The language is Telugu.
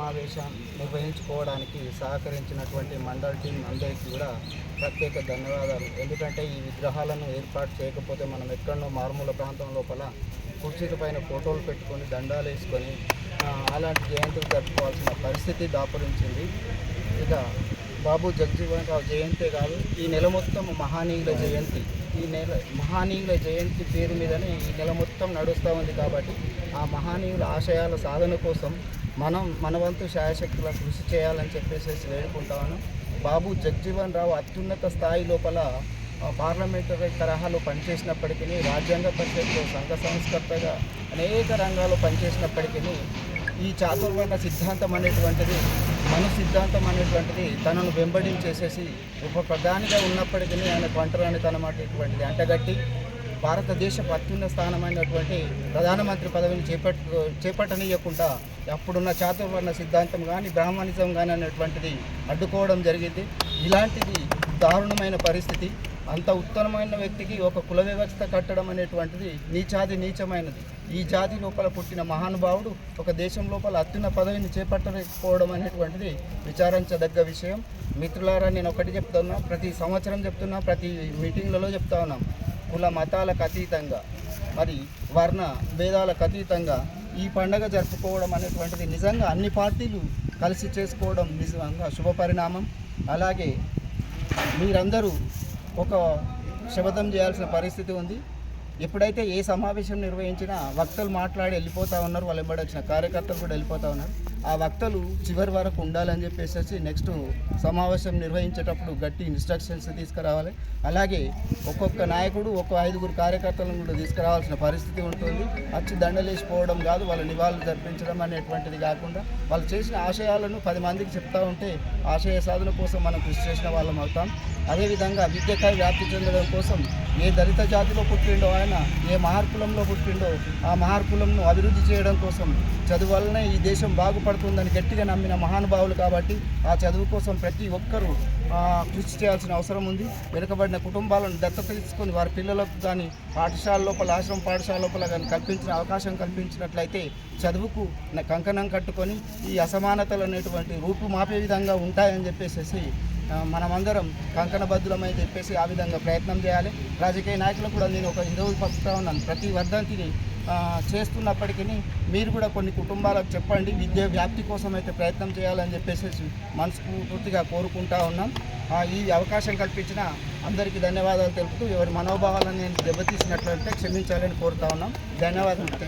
సమావేశం నిర్వహించుకోవడానికి సహకరించినటువంటి మండల్ టీం అందరికీ కూడా ప్రత్యేక ధన్యవాదాలు. ఎందుకంటే ఈ విగ్రహాలను ఏర్పాటు చేయకపోతే మనం ఎక్కడో మారుమూల ప్రాంతం లోపల కుర్చీల పైన ఫోటోలు పెట్టుకొని దండాలు వేసుకొని అలాంటి జయంతులు జరుపుకోవాల్సిన పరిస్థితి దాపురించింది. ఇక బాబు జగజీవన్ రావు జయంతే కాదు, ఈ నెల మొత్తం మహనీయుల జయంతి. ఈ నెల మహనీయుల జయంతి పేరు మీదనే ఈ నెల మొత్తం నడుస్తూ ఉంది. కాబట్టి ఆ మహనీయుల ఆశయాల సాధన కోసం మన వంతు శాయశక్తుల కృషి చేయాలని చెప్పేసి వేడుకుంటాను. బాబు జగజీవన్ రావు అత్యున్నత స్థాయి లోపల పార్లమెంటరీ తరహాలో పనిచేసినప్పటికీ, రాజ్యాంగ పరిషత్లో సంఘ సంస్కర్తగా అనేక రంగాల్లో పనిచేసినప్పటికీ ఈ చాతుర్వర్ణ సిద్ధాంతం అనేటువంటిది, మన సిద్ధాంతం అనేటువంటిది తనను వెంబడించేసేసి ఉప ప్రధానిగా ఉన్నప్పటికీ ఆయన ఒంటరితనం అనేటువంటిది అంటగట్టి భారతదేశపు అత్యున్నత స్థానమైనటువంటి ప్రధానమంత్రి పదవిని చేపట్టనీయకుండా అప్పుడున్న చాతుర్వర్ణ సిద్ధాంతం కానీ బ్రాహ్మణిజం కానీ అనేటువంటిది అడ్డుకోవడం జరిగింది. ఇలాంటిది దారుణమైన పరిస్థితి. అంత ఉత్తమమైన వ్యక్తికి ఒక కుల వ్యవస్థ కట్టడం అనేటువంటిది నీచమైనది. ఈ జాతి లోపల పుట్టిన మహానుభావుడు ఒక దేశం లోపల అత్యున్న పదవిని చేపట్టకపోవడం అనేటువంటిది విచారించదగ్గ విషయం. మిత్రులారా, నేను ఒకటి చెప్తున్నా, ప్రతి సంవత్సరం చెప్తున్నా, ప్రతి మీటింగ్లలో చెప్తా ఉన్నాం, కుల మతాలకు అతీతంగా మరి వర్ణ భేదాలకు అతీతంగా ఈ పండగ జరుపుకోవడం అనేటువంటిది నిజంగా అన్ని పార్టీలు కలిసి చేసుకోవడం నిజంగా శుభపరిణామం. అలాగే మీరందరూ ఒక శపథం చేయాల్సిన పరిస్థితి ఉంది. ఎప్పుడైతే ఏ సమావేశం నిర్వహించినా వక్తలు మాట్లాడి వెళ్ళిపోతూ ఉన్నారు, వాళ్ళు వెంబడొచ్చిన కార్యకర్తలు కూడా వెళ్ళిపోతూ ఉన్నారు. ఆ వక్తలు చివరి వరకు ఉండాలని చెప్పేసి నెక్స్ట్ సమావేశం నిర్వహించేటప్పుడు గట్టి ఇన్స్ట్రక్షన్స్ తీసుకురావాలి. అలాగే ఒక్కొక్క నాయకుడు 5 కార్యకర్తలను కూడా తీసుకురావాల్సిన పరిస్థితి ఉంటుంది. వచ్చి దండలేసిపోవడం కాదు, వాళ్ళ నివాళులు జరిపించడం అనేటువంటిది కాకుండా వాళ్ళు చేసిన ఆశయాలను 10 మందికి చెప్తా ఉంటే ఆశయ సాధన కోసం మనం కృషి చేసిన వాళ్ళం అవుతాం. అదేవిధంగా విద్యకై వ్యాప్తి చెందడం కోసం ఏ దళిత జాతిలో పుట్టిండో ఆయన, ఏ మహార్కులంలో పుట్టిండో ఆ మహార్కులంను అభివృద్ధి చేయడం కోసం చదువు వల్లనే ఈ దేశం బాగుపడుతుందని గట్టిగా నమ్మిన మహానుభావులు. కాబట్టి ఆ చదువు కోసం ప్రతి ఒక్కరూ కృషి చేయాల్సిన అవసరం ఉంది. వెనుకబడిన కుటుంబాలను దత్తత తీసుకొని వారి పిల్లలకు కానీ పాఠశాల లోపల, ఆశ్రమ పాఠశాల లోపల కానీ అవకాశం కల్పించినట్లయితే చదువుకు కంకణం కట్టుకొని ఈ అసమానతలు అనేటువంటి రూపుమాపే విధంగా ఉంటాయని చెప్పేసి మనమందరం కంకణబద్ధులమని చెప్పేసి ఆ విధంగా ప్రయత్నం చేయాలి. రాజకీయ నాయకులకు కూడా నేను ఒక హితవు పలుకుతా ఉన్నాను. ప్రతి వర్ధంతిని చేస్తున్నప్పటికీ మీరు కూడా కొన్ని కుటుంబాలకు చెప్పండి, విద్య వ్యాప్తి కోసం అయితే ప్రయత్నం చేయాలని చెప్పేసి మనస్ఫూర్తిగా కోరుకుంటా ఉన్నాం. ఈ అవకాశం కల్పించిన అందరికీ ధన్యవాదాలు తెలుపుతూ ఎవరి మనోభావాలను నేను దెబ్బతీసినట్లయితే క్షమించాలని కోరుతా ఉన్నాం. ధన్యవాదాలు.